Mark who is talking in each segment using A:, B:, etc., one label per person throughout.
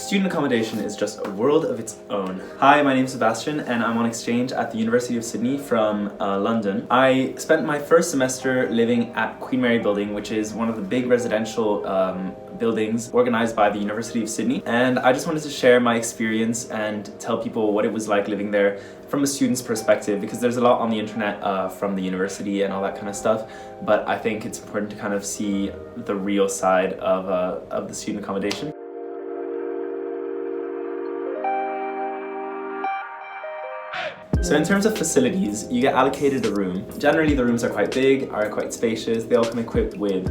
A: Student accommodation is just a world of its own. Hi, my name is Sebastian and I'm on exchange at the University of Sydney from London. I spent my first semester living at Queen Mary Building, which is one of the big residential buildings organized by the University of Sydney. And I just wanted to share my experience and tell people what it was like living there from a student's perspective, because there's a lot on the internet from the university and all that kind of stuff, but I think it's important to kind of see the real side of the student accommodation. So in terms of facilities, you get allocated a room. Generally the rooms are quite big, are quite spacious. They all come equipped with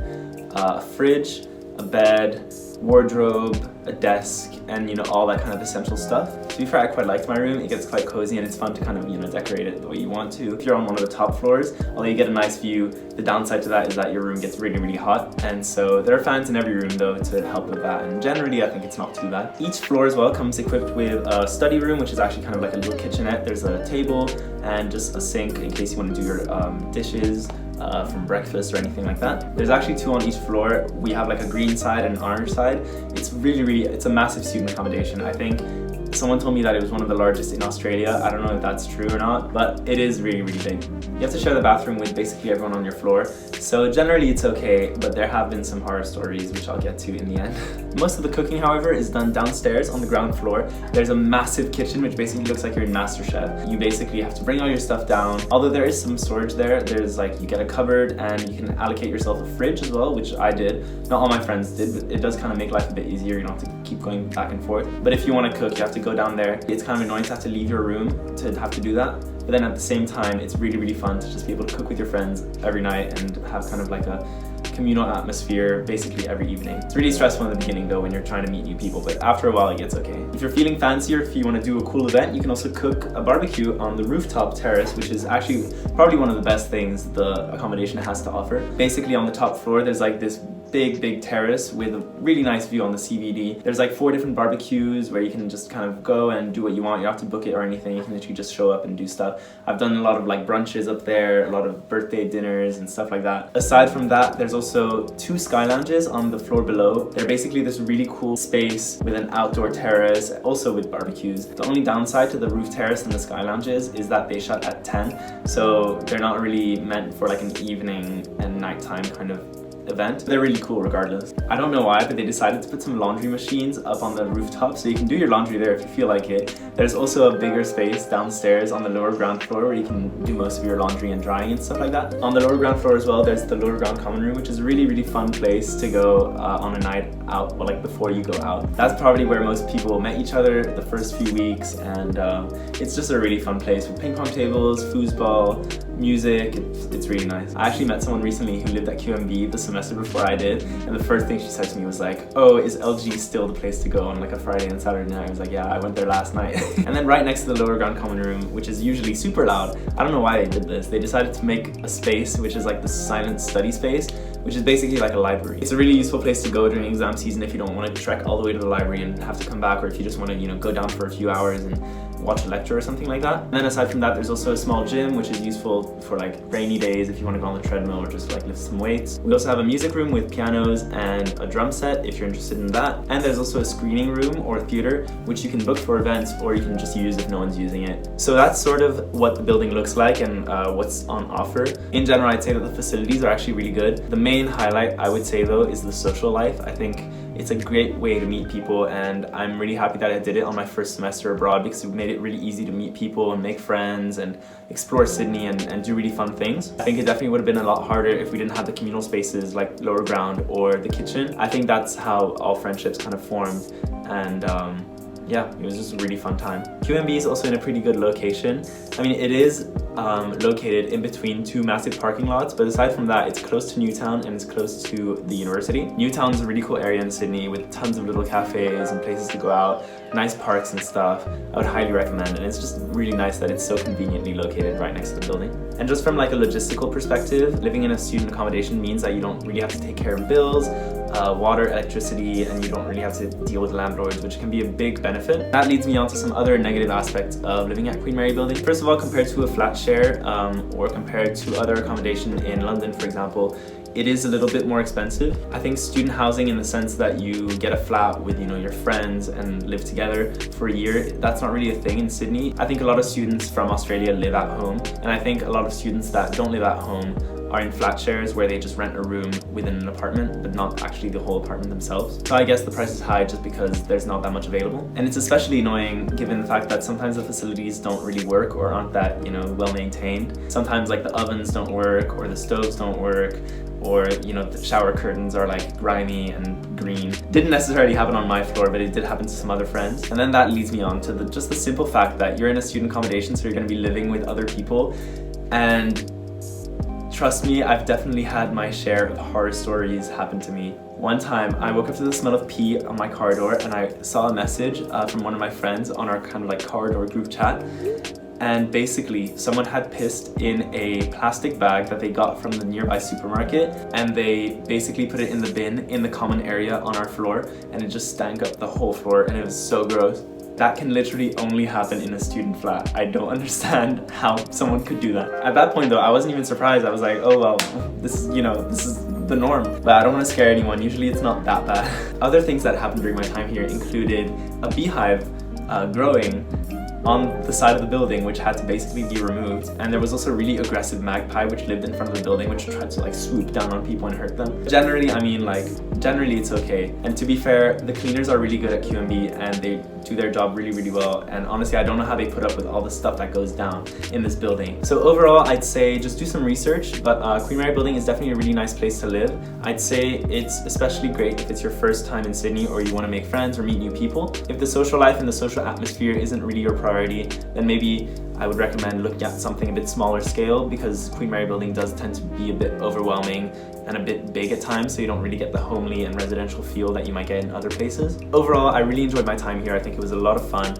A: a fridge, a bed, wardrobe, a desk, and all that kind of essential stuff. To be fair, I quite liked my room. It gets quite cozy and it's fun to kind of decorate it the way you want to. If you're on one of the top floors, although you get a nice view, the downside to that is that your room gets really, really hot. And so there are fans in every room though to help with that. And generally I think it's not too bad. Each floor as well comes equipped with a study room, which is actually kind of like a little kitchenette. There's a table and just a sink in case you want to do your dishes from breakfast or anything like that. There's actually two on each floor. We have like a green side and an orange side. It's it's a massive student accommodation. I think someone told me that it was one of the largest in Australia. I don't know if that's true or not, but it is really, really big. You have to share the bathroom with basically everyone on your floor. So generally it's okay, but there have been some horror stories, which I'll get to in the end. Most of the cooking, however, is done downstairs on the ground floor. There's a massive kitchen, which basically looks like you're in MasterChef. You basically have to bring all your stuff down. Although there is some storage there, there's you get a cupboard and you can allocate yourself a fridge as well, which I did. Not all my friends did, but it does kind of make life a bit easier. You don't have to keep going back and forth. But if you want to cook, you have to go down there. It's kind of annoying to have to leave your room to have to do that. But then at the same time, it's really, really fun to just be able to cook with your friends every night and have kind of like a communal atmosphere basically every evening. It's really stressful in the beginning though when you're trying to meet new people, but after a while it gets okay. If you're feeling fancier, if you want to do a cool event, you can also cook a barbecue on the Rooftop Terrace, which is actually probably one of the best things the accommodation has to offer. Basically on the top floor there's like this big terrace with a really nice view on the CBD. There's like 4 different barbecues where you can just kind of go and do what you want. You don't have to book it or anything. You can literally just show up and do stuff. I've done a lot of brunches up there, a lot of birthday dinners and stuff like that. Aside from that, there's also 2 sky lounges on the floor below. They're basically this really cool space with an outdoor terrace, also with barbecues. The only downside to the roof terrace and the sky lounges is that they shut at 10, so they're not really meant for like an evening and nighttime kind of event. They're really cool regardless. I don't know why, but they decided to put some laundry machines up on the rooftop so you can do your laundry there if you feel like it. There's also a bigger space downstairs on the lower ground floor where you can do most of your laundry and drying and stuff like that. On the lower ground floor as well, there's the lower ground common room, which is a really, really fun place to go on a night out, or like before you go out. That's probably where most people met each other the first few weeks, and it's just a really fun place with ping pong tables, foosball, music. It's really nice. I actually met someone recently who lived at QMB the semester before I did, and the first thing she said to me was like, "Oh, is LG still the place to go on like a Friday and Saturday night?" I was like, "Yeah, I went there last night." And then right next to the lower ground common room, which is usually super loud, I don't know why they did this. They decided to make a space which is like the silent study space, which is basically like a library. It's a really useful place to go during exam season if you don't want to trek all the way to the library and have to come back, or if you just want to go down for a few hours and watch a lecture or something like that. And then aside from that, there's also a small gym which is useful for like rainy days if you want to go on the treadmill or just like lift some weights. We also have a music room with pianos and a drum set if you're interested in that. And there's also a screening room or theater which you can book for events or you can just use if no one's using it. So that's sort of what the building looks like and what's on offer. In general, I'd say that the facilities are actually really good. The main highlight I would say though is the social life. I think it's a great way to meet people, and I'm really happy that I did it on my first semester abroad because it made it really easy to meet people and make friends and explore Sydney and do really fun things. I think it definitely would have been a lot harder if we didn't have the communal spaces like lower ground or the kitchen. I think that's how all friendships kind of formed, and yeah, it was just a really fun time. QMB is also in a pretty good location. I mean, it is located in between 2 massive parking lots, but aside from that, it's close to Newtown and it's close to the university. Newtown is a really cool area in Sydney with tons of little cafes and places to go out, nice parks and stuff. I would highly recommend, and it's just really nice that it's so conveniently located right next to the building. And just from like a logistical perspective, living in a student accommodation means that you don't really have to take care of bills, water, electricity, and you don't really have to deal with landlords, which can be a big benefit. That leads me on to some other negative aspects of living at Queen Mary Building. First of all, compared to a flat share or compared to other accommodation in London, for example, it is a little bit more expensive. I think student housing, in the sense that you get a flat with, you know, your friends and live together for a year, that's not really a thing in Sydney. I think a lot of students from Australia live at home, and I think a lot of students that don't live at home are in flat shares where they just rent a room within an apartment, but not actually the whole apartment themselves. So I guess the price is high just because there's not that much available. And it's especially annoying given the fact that sometimes the facilities don't really work or aren't that, you know, well maintained. Sometimes like the ovens don't work, or the stoves don't work, or, you know, the shower curtains are like grimy and green. Didn't necessarily happen on my floor, but it did happen to some other friends. And then that leads me on to just the simple fact that you're in a student accommodation, so you're going to be living with other people. And trust me, I've definitely had my share of horror stories happen to me. One time, I woke up to the smell of pee on my corridor, and I saw a message from one of my friends on our kind of like corridor group chat. And basically, someone had pissed in a plastic bag that they got from the nearby supermarket, and they basically put it in the bin in the common area on our floor, and it just stank up the whole floor, and it was so gross. That can literally only happen in a student flat. I don't understand how someone could do that. At that point though, I wasn't even surprised. I was like, oh well, this is, you know, this is the norm. But I don't want to scare anyone. Usually it's not that bad. Other things that happened during my time here included a beehive growing on the side of the building, which had to basically be removed. And there was also a really aggressive magpie which lived in front of the building, which tried to like swoop down on people and hurt them. Generally, I mean, like, generally it's okay. And to be fair, the cleaners are really good at QMB and they do their job really, really well. And honestly, I don't know how they put up with all the stuff that goes down in this building. So overall, I'd say just do some research, but Queen Mary building is definitely a really nice place to live. I'd say it's especially great if it's your first time in Sydney or you want to make friends or meet new people. If the social life and the social atmosphere isn't really your priority, then maybe I would recommend looking at something a bit smaller scale, because Queen Mary building does tend to be a bit overwhelming and a bit big at times, so you don't really get the homely and residential feel that you might get in other places. Overall, I really enjoyed my time here. I think it was a lot of fun,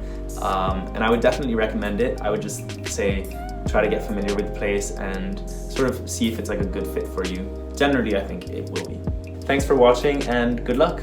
A: and I would definitely recommend it. I would just say try to get familiar with the place and sort of see if it's like a good fit for you. Generally, I think it will be. Thanks for watching and good luck!